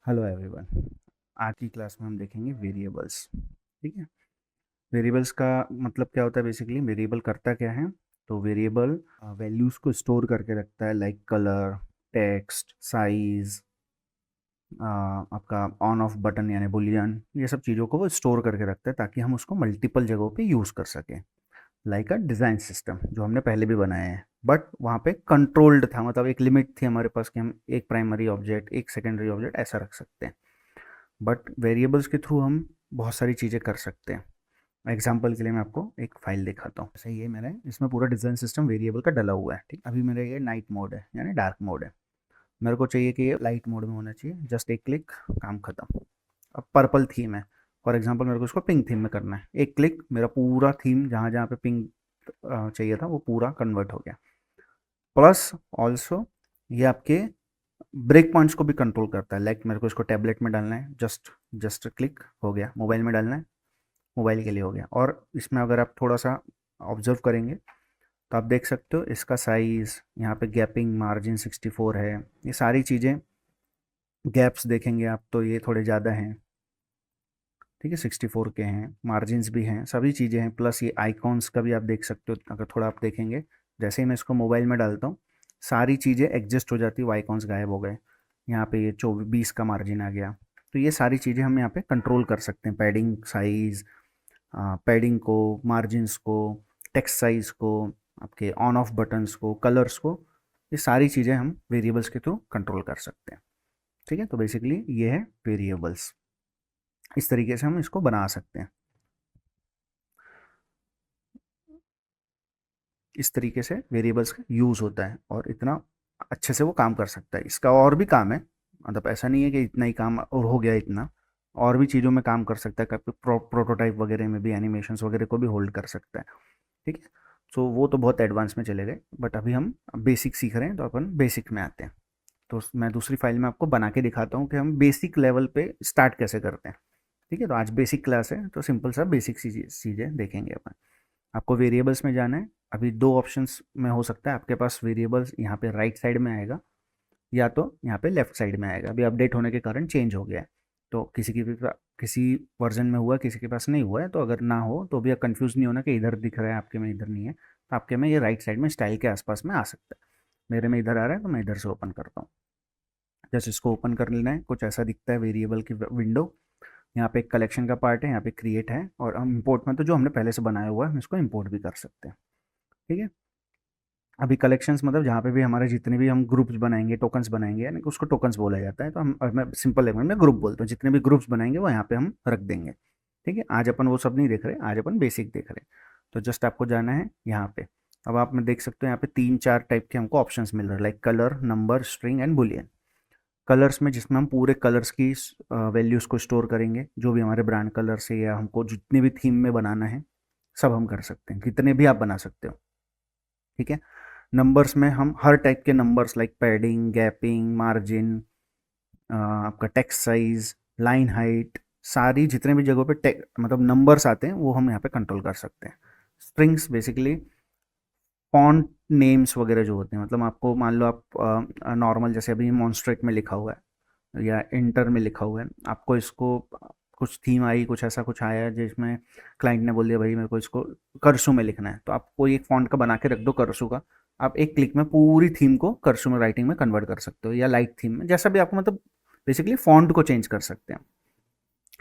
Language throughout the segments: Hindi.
Hello everyone. आज की क्लास में हम देखेंगे वेरिएबल्स। ठीक है। वेरिएबल्स का मतलब क्या होता है? बेसिकली वेरिएबल करता क्या है? तो वेरिएबल वैल्यूज़ को स्टोर करके रखता है, लाइक कलर, टेक्स्ट, साइज, आपका ऑन ऑफ बटन यानी बुलियन, ये सब चीज़ों को वो स्टोर करके रखता है ताकि हम उसको मल्टीपल जगहों पे यूज़ कर सकें। लाइक अ डिज़ाइन सिस्टम जो हमने पहले भी बनाया है, बट वहाँ पे कंट्रोल्ड था, मतलब एक लिमिट थी हमारे पास कि हम एक प्राइमरी ऑब्जेक्ट, एक सेकेंडरी ऑब्जेक्ट ऐसा रख सकते हैं। बट वेरिएबल्स के थ्रू हम बहुत सारी चीज़ें कर सकते हैं। एग्जाम्पल के लिए मैं आपको एक फाइल दिखाता हूँ। जैसे ये मैंने इसमें पूरा डिज़ाइन सिस्टम वेरिएबल का डला हुआ है। ठीक, अभी मेरा ये नाइट मोड है यानी डार्क मोड है। मेरे को चाहिए कि ये लाइट मोड में होना चाहिए। जस्ट एक क्लिक, काम खत्म। अब पर्पल थीम है, फॉर एग्जांपल मेरे को इसको पिंक थीम में करना है। एक क्लिक, मेरा पूरा थीम जहाँ जहाँ पे पिंक चाहिए था वो पूरा कन्वर्ट हो गया। प्लस ऑल्सो ये आपके ब्रेक पॉइंट्स को भी कंट्रोल करता है। लाइक मेरे को इसको टैबलेट में डालना है, जस्ट जस्ट क्लिक हो गया। मोबाइल में डालना है, मोबाइल के लिए हो गया। और इसमें अगर आप थोड़ा सा ऑब्जर्व करेंगे तो आप देख सकते हो इसका साइज़, यहाँ पे गैपिंग मार्जिन 64 है। ये सारी चीज़ें, गैप्स देखेंगे आप तो ये थोड़े ज़्यादा हैं। ठीक है, 64 के हैं, मार्जिन्स भी हैं, सभी चीज़ें हैं। प्लस ये आइकॉन्स का भी आप देख सकते हो। अगर थोड़ा आप देखेंगे, जैसे ही मैं इसको मोबाइल में डालता हूँ सारी चीज़ें एडजस्ट हो जाती है, वो आइकॉन्स गायब हो गए। यहाँ पे ये 24 का मार्जिन आ गया। तो ये सारी चीज़ें हम यहाँ पे कंट्रोल कर सकते हैं। पैडिंग साइज़, पैडिंग को, मार्जिन्स को, टेक्स्ट साइज़ को, आपके ऑन ऑफ बटन्स को, कलर्स को, ये सारी चीज़ें हम वेरिएबल्स के थ्रू कंट्रोल कर सकते हैं। ठीक है, तो बेसिकली ये है वेरिएबल्स। इस तरीके से हम इसको बना सकते हैं। इस तरीके से वेरिएबल्स का यूज़ होता है और इतना अच्छे से वो काम कर सकता है। इसका और भी काम है, मतलब ऐसा नहीं है कि इतना ही काम और हो गया इतना, और भी चीज़ों में काम कर सकता है। प्रोटोटाइप वगैरह में भी, एनिमेशंस वगैरह को भी होल्ड कर सकता है। ठीक है, तो वो तो बहुत एडवांस में चले गए, बट अभी हम बेसिक सीख रहे हैं तो अपन बेसिक में आते हैं। तो मैं दूसरी फाइल में आपको बना के दिखाता हूँ कि हम बेसिक लेवल पे स्टार्ट कैसे करते हैं। ठीक है, तो आज बेसिक क्लास है तो सिंपल सा बेसिक चीज़ें देखेंगे अपन। आपको वेरिएबल्स में जाना है। अभी दो ऑप्शंस में हो सकता है आपके पास वेरिएबल्स, यहाँ पे राइट साइड में आएगा या तो यहाँ पे लेफ्ट साइड में आएगा। अभी अपडेट होने के कारण चेंज हो गया है, तो किसी की भी किसी वर्जन में हुआ, किसी के पास नहीं हुआ है। तो अगर ना हो तो भी आप कंफ्यूज नहीं होना कि इधर दिख रहा है आपके में, इधर नहीं है। तो आपके में ये राइट साइड में स्टाइल के आसपास में आ सकता है। मेरे में इधर आ रहा है तो मैं इधर से ओपन करता हूँ। जस्ट इसको ओपन कर लेना है। कुछ ऐसा दिखता है वेरिएबल की विंडो। यहाँ पे एक कलेक्शन का पार्ट है, यहाँ पे क्रिएट है, और हम इंपोर्ट में तो जो हमने पहले से बनाया हुआ है हम इसको इंपोर्ट भी कर सकते हैं। ठीक है, अभी कलेक्शंस मतलब जहाँ पे भी हमारे जितने भी हम ग्रुप्स बनाएंगे, टोकन्स बनाएंगे, यानी कि उसको टोकन्स बोला जाता है। तो हम, मैं सिंपल लैंग्वेज में ग्रुप बोलता हूँ, जितने भी ग्रुप्स बनाएंगे वो यहाँ पे हम रख देंगे। ठीक है, आज अपन वो सब नहीं देख रहे, आज अपन बेसिक देख रहे हैं। तो जस्ट आपको जाना है यहाँ पे। अब आप में देख सकते हो यहाँ पे 3-4 टाइप के हमको ऑप्शंस मिल रहे हैं, like colour, number, string and Boolean. Colours में जिसमें हम पूरे कलर्स की वैल्यूज़ को स्टोर करेंगे, जो भी हमारे ब्रांड कलर से या हमको जितने भी थीम में बनाना है सब हम कर सकते हैं, कितने भी आप बना सकते हो। ठीक है, नंबर्स में हम हर टाइप के numbers, like padding, gapping, margin, आपका टेक्स्ट साइज, लाइन हाइट, सारी जितने भी जगहों पे मतलब नंबर्स आते हैं वो हम यहाँ पे कंट्रोल कर सकते हैं। स्ट्रिंग्स बेसिकली फॉन्ट नेम्स वगैरह जो होते हैं, मतलब आपको मान लो आप नॉर्मल जैसे अभी मॉन्स्ट्रेट में लिखा हुआ है या इंटर में लिखा हुआ है, आपको इसको कुछ थीम आई, कुछ ऐसा कुछ आया जिसमें क्लाइंट ने बोल दिया भाई मेरे को इसको करसू में लिखना है, तो आप कोई एक फॉन्ट का बना के रख दो करसू का। आप एक क्लिक में पूरी थीम को करसू में राइटिंग में कन्वर्ट कर सकते हो, या लाइट थीम में, जैसा भी आपको, मतलब बेसिकली फॉन्ट को चेंज कर सकते हैं,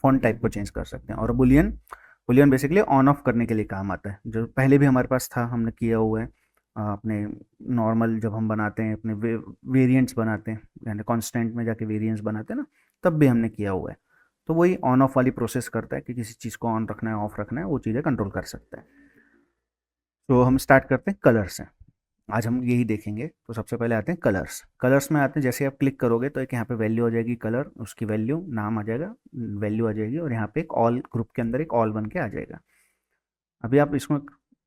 फॉन्ट टाइप को चेंज कर सकते हैं। और Boolean, Boolean basically on off करने के लिए काम आता है, जो पहले भी हमारे पास था, हमने किया हुआ है। अपने नॉर्मल जब हम बनाते हैं, अपने वेरिएंट्स बनाते हैं, यानी कॉन्स्टेंट में जाके वेरिएंट्स बनाते हैं ना, तब भी हमने किया हुआ है। तो वही ऑन ऑफ वाली प्रोसेस करता है कि किसी चीज़ को ऑन रखना है, ऑफ रखना है, वो चीज़ें कंट्रोल कर सकता है। तो हम स्टार्ट करते हैं कलर से। आज हम यही देखेंगे। तो सबसे पहले आते हैं कलर्स। कलर्स में आते हैं, जैसे आप क्लिक करोगे तो एक यहाँ पे वैल्यू आ जाएगी, कलर, उसकी वैल्यू, नाम आ जाएगा, वैल्यू आ जाएगी, और यहाँ पे एक ऑल, ग्रुप के अंदर एक ऑल बन के आ जाएगा। अभी आप इसमें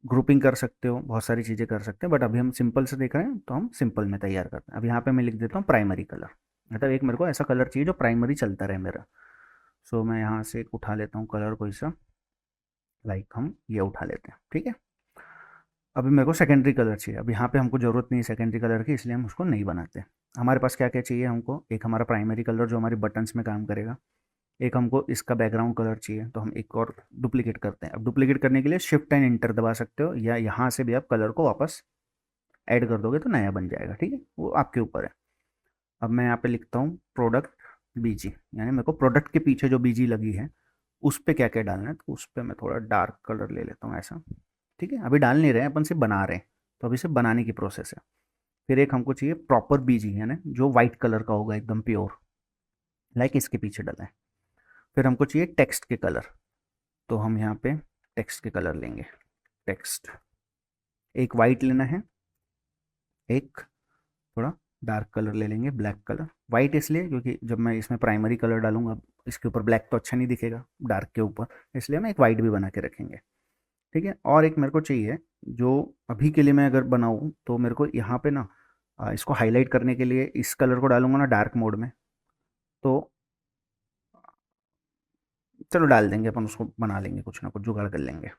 ग्रुपिंग कर सकते हो, बहुत सारी चीज़ें कर सकते हैं, बट अभी हम सिंपल से देख रहे हैं तो हम सिंपल में तैयार करते हैं। अब यहाँ पे मैं लिख देता हूँ प्राइमरी कलर, मतलब एक मेरे को ऐसा कलर चाहिए जो प्राइमरी चलता रहे मेरा। सो मैं यहाँ से एक उठा लेता हूँ कलर कोई सा, लाइक हम ये उठा लेते हैं। ठीक है, अभी मेरे को सेकेंडरी कलर चाहिए। अब यहाँ पे हमको ज़रूरत नहीं है सेकेंडरी कलर की, इसलिए हम उसको नहीं बनाते। हमारे पास क्या क्या चाहिए हमको, एक हमारा प्राइमरी कलर जो हमारी बटन्स में काम करेगा, एक हमको इसका बैकग्राउंड कलर चाहिए, तो हम एक और डुप्लीकेट करते हैं। अब डुप्लीकेट करने के लिए शिफ्ट एंड इंटर दबा सकते हो, या यहाँ से भी आप कलर को वापस ऐड कर दोगे तो नया बन जाएगा, ठीक है, वो आपके ऊपर है। अब मैं यहाँ पे लिखता हूँ प्रोडक्ट बीजी, यानी मेरे को प्रोडक्ट के पीछे जो बीजी लगी है उस पर क्या क्या डालना है, तो उस पर मैं थोड़ा डार्क कलर ले लेता हूँ ऐसा, ठीक है। अभी डाल नहीं रहे हैं अपन, सिर्फ बना रहे हैं, तो अभी सिर्फ बनाने की प्रोसेस है। फिर एक हमको चाहिए प्रॉपर बीजी, यानी जो वाइट कलर का होगा एकदम प्योर, लाइक इसके पीछे डाला है। फिर हमको चाहिए टेक्स्ट के कलर, तो हम यहाँ पे टेक्स्ट के कलर लेंगे। टेक्स्ट एक वाइट लेना है, एक थोड़ा डार्क कलर ले लेंगे, ब्लैक कलर। वाइट इसलिए क्योंकि जब मैं इसमें प्राइमरी कलर डालूंगा, इसके ऊपर ब्लैक तो अच्छा नहीं दिखेगा डार्क के ऊपर, इसलिए हम एक वाइट भी बना के रखेंगे, ठीक है। और एक मेरे को चाहिए, जो अभी के लिए मैं अगर बनाऊँ तो मेरे को यहाँ पे ना इसको हाईलाइट करने के लिए इस कलर को डालूंगा ना डार्क मोड में, तो चलो डाल देंगे अपन, उसको बना लेंगे, कुछ ना कुछ जुगाड़ कर लेंगे।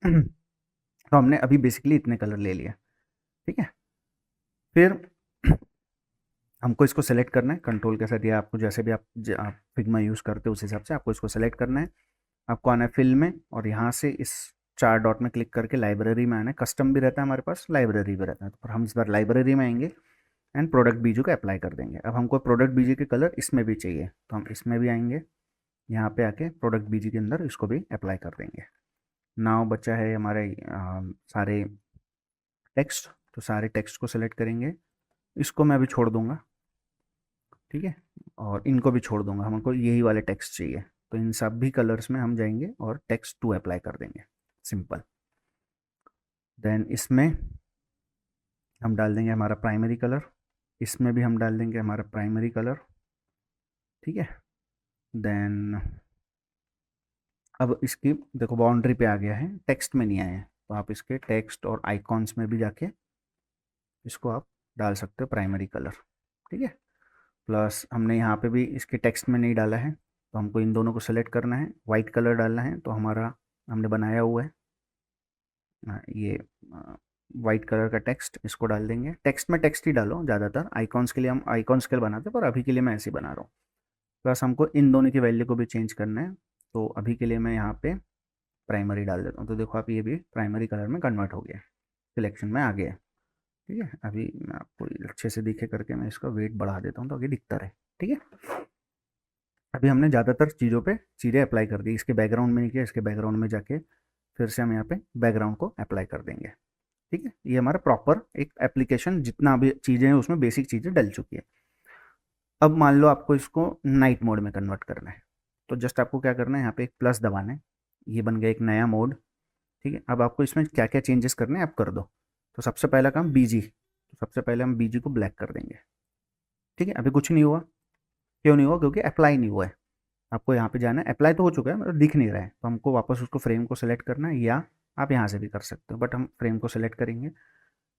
तो हमने अभी बेसिकली इतने कलर ले लिए, ठीक है। फिर हमको इसको सेलेक्ट करना है कंट्रोल के साथ, या आपको जैसे भी आप फिग्मा यूज़ करते हो उस हिसाब से आपको इसको सेलेक्ट करना है। आपको आना है फिल में, और यहाँ से इस चार डॉट में क्लिक करके लाइब्रेरी में आना है। कस्टम भी रहता है हमारे पास, लाइब्रेरी भी रहता है, तो हम इस बार लाइब्रेरी में आएंगे एंड प्रोडक्ट बीजू को अप्लाई कर देंगे। अब हमको प्रोडक्ट बीजी के कलर इसमें भी चाहिए, तो हम इसमें भी आएंगे, यहाँ पे आके प्रोडक्ट बीजी के अंदर इसको भी अप्लाई कर देंगे। नाउ बचा है हमारे सारे टेक्स्ट, तो सारे टेक्स्ट को सेलेक्ट करेंगे। इसको मैं अभी छोड़ दूंगा, ठीक है, और इनको भी छोड़ दूंगा, हमको यही वाले टेक्स्ट चाहिए। तो इन सब भी कलर्स में हम जाएंगे और टेक्स्ट टू अप्लाई कर देंगे, सिंपल। देन इसमें हम डाल देंगे हमारा प्राइमरी कलर, इसमें भी हम डाल देंगे हमारा प्राइमरी कलर, ठीक है। देन अब इसकी देखो बाउंड्री पे आ गया है, टेक्स्ट में नहीं आया है, तो आप इसके टेक्स्ट और आइकॉन्स में भी जाके इसको आप डाल सकते हो प्राइमरी कलर, ठीक है। प्लस हमने यहाँ पे भी इसके टेक्स्ट में नहीं डाला है, तो हमको इन दोनों को सेलेक्ट करना है, वाइट कलर डालना है, तो हमारा हमने बनाया हुआ है ये वाइट कलर का टेक्स्ट, इसको डाल देंगे। टेक्स्ट में टेक्स्ट ही डालो ज़्यादातर, आइकॉन्स के लिए हम आइकॉन्स के लिए बनाते हैं, पर अभी के लिए मैं ऐसे ही बना रहा हूँ। प्लस हमको इन दोनों की वैल्यू को भी चेंज करना है, तो अभी के लिए मैं यहाँ पे प्राइमरी डाल देता हूँ, तो देखो आप ये भी प्राइमरी कलर में कन्वर्ट हो गया, सिलेक्शन में आ गया, ठीक है। अभी मैं आपको अच्छे से दिखे करके मैं इसका वेट बढ़ा देता हूँ, तो आगे दिखता रहे, ठीक है। अभी हमने ज़्यादातर चीज़ों पे चीज़ें अप्लाई कर दी, इसके बैकग्राउंड में नहीं किया, इसके बैकग्राउंड में जाके फिर से हम यहाँ पे बैकग्राउंड को अप्लाई कर देंगे, ठीक है। ये हमारा प्रॉपर एक एप्लीकेशन, जितना भी चीज़ें हैं उसमें बेसिक चीज़ें डल चुकी है। अब मान लो आपको इसको नाइट मोड में कन्वर्ट करना है, तो जस्ट आपको क्या करना है, यहाँ पे एक प्लस दबाना है, ये बन गया एक नया मोड, ठीक है। अब आपको इसमें क्या क्या चेंजेस करने हैं आप कर दो। तो सबसे पहला काम बीजी, तो सबसे पहले हम बीजी को ब्लैक कर देंगे, ठीक है। अभी कुछ नहीं हुआ, क्यों नहीं हुआ, क्योंकि अप्लाई नहीं हुआ है। आपको यहाँ पे जाना है, अप्लाई तो हो चुका है मतलब दिख नहीं रहा है, तो हमको वापस उसको फ्रेम को सेलेक्ट करना है, या आप यहाँ से भी कर सकते हो, बट हम फ्रेम को सेलेक्ट करेंगे,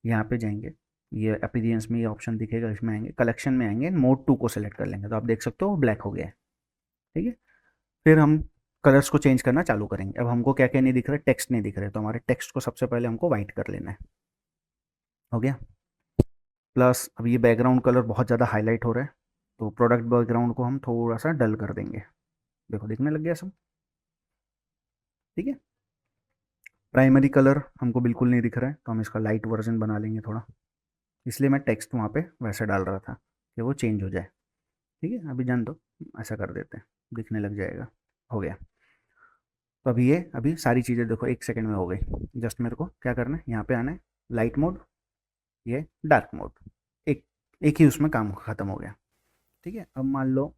यहाँ पे जाएंगे, ये अपीरियंस में ये ऑप्शन दिखेगा, इसमें आएंगे, कलेक्शन में आएंगे, मोड 2 को सेलेक्ट कर लेंगे, तो आप देख सकते हो वो ब्लैक हो गया है, ठीक है। फिर हम कलर्स को चेंज करना चालू करेंगे। अब हमको क्या क्या नहीं दिख रहा है, टेक्स्ट नहीं दिख रहा है, तो हमारे टेक्स्ट को सबसे पहले हमको वाइट कर लेना है, हो गया। प्लस अब ये बैकग्राउंड कलर बहुत ज़्यादा हाईलाइट हो रहा है, तो प्रोडक्ट बैकग्राउंड को हम थोड़ा सा डल कर देंगे, देखो दिखने लग गया सब, ठीक है। प्राइमरी कलर हमको बिल्कुल नहीं दिख रहा है, तो हम इसका लाइट वर्जन बना लेंगे थोड़ा, इसलिए मैं टेक्स्ट वहाँ पे वैसे डाल रहा था कि वो चेंज हो जाए, ठीक है। अभी जान दो, ऐसा कर देते हैं, दिखने लग जाएगा, हो गया। तो अभी ये अभी सारी चीज़ें देखो एक सेकंड में हो गई। जस्ट मेरे को क्या करना है, यहाँ पे आना है, लाइट मोड, ये डार्क मोड, एक एक ही उसमें काम ख़त्म हो गया, ठीक है। अब मान लो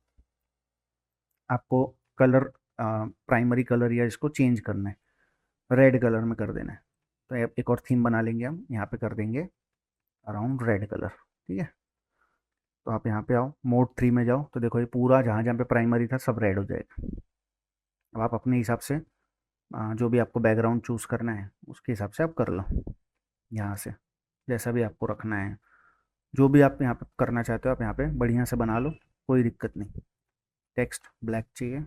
आपको कलर प्राइमरी कलर या इसको चेंज करना है, रेड कलर में कर देना है, तो एक और थीम बना लेंगे हम, यहाँ पे कर देंगे अराउंड रेड कलर, ठीक है। तो आप यहाँ पे आओ, मोड 3 में जाओ, तो देखो ये पूरा जहाँ जहाँ पे प्राइमरी था सब रेड हो जाएगा। अब आप अपने हिसाब से जो भी आपको बैकग्राउंड चूज़ करना है उसके हिसाब से आप कर लो, यहाँ से जैसा भी आपको रखना है, जो भी आप यहाँ पे करना चाहते हो आप यहाँ पे बढ़िया से बना लो, कोई दिक्कत नहीं। टेक्स्ट ब्लैक चाहिए,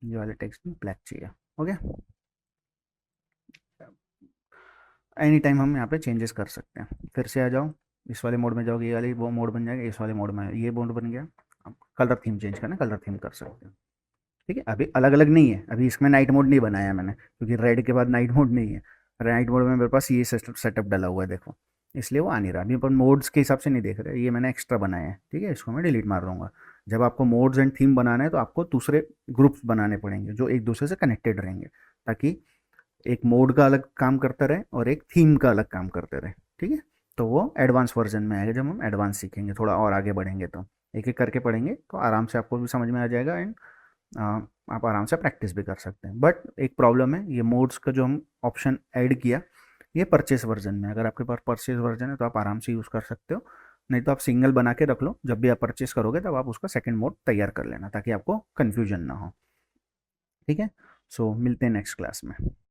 ये वाले टेक्स्ट में ब्लैक चाहिए, हो गया। एनी टाइम हम यहाँ पे चेंजेस कर सकते हैं। फिर से आ जाओ, इस वाले मोड में जाओगे, ये वाली वो मोड बन जाएगा, इस वाले मोड में ये मोड बन गया। अब कलर थीम चेंज करना, कलर थीम कर सकते हो। ठीक है, अभी अलग अलग नहीं है, अभी इसमें नाइट मोड नहीं बनाया मैंने, क्योंकि रेड के बाद नाइट मोड नहीं है। नाइट मोड में मेरे पास ये सेटअप डाला हुआ है, देखो, इसलिए वो आ नहीं रहा। अभी अपन मोड्स के हिसाब से नहीं देख रहे, ये मैंने एक्स्ट्रा बनाया है। ठीक है, इसको मैं डिलीट मार दूंगा। जब आपको मोड्स एंड थीम बनाना है तो आपको दूसरे ग्रुप्स बनाने पड़ेंगे जो एक दूसरे से कनेक्टेड रहेंगे, ताकि एक मोड का अलग काम करता रहे और एक थीम का अलग काम करते रहे। ठीक है, तो वो एडवांस वर्जन में आएगा जब हम एडवांस सीखेंगे, थोड़ा और आगे बढ़ेंगे तो एक एक करके पढ़ेंगे तो आराम से आपको भी समझ में आ जाएगा। एंड आप आराम से प्रैक्टिस भी कर सकते हैं। बट एक प्रॉब्लम है, ये मोड्स का जो हम ऑप्शन ऐड किया, ये परचेस वर्जन में। अगर आपके पास परचेस वर्जन है तो आप आराम से यूज़ कर सकते हो, नहीं तो आप सिंगल बना के रख लो, जब भी आप परचेस करोगे तब आप उसका सेकंड मोड तैयार कर लेना, ताकि आपको कन्फ्यूजन ना हो। ठीक है, सो मिलते हैं नेक्स्ट क्लास में।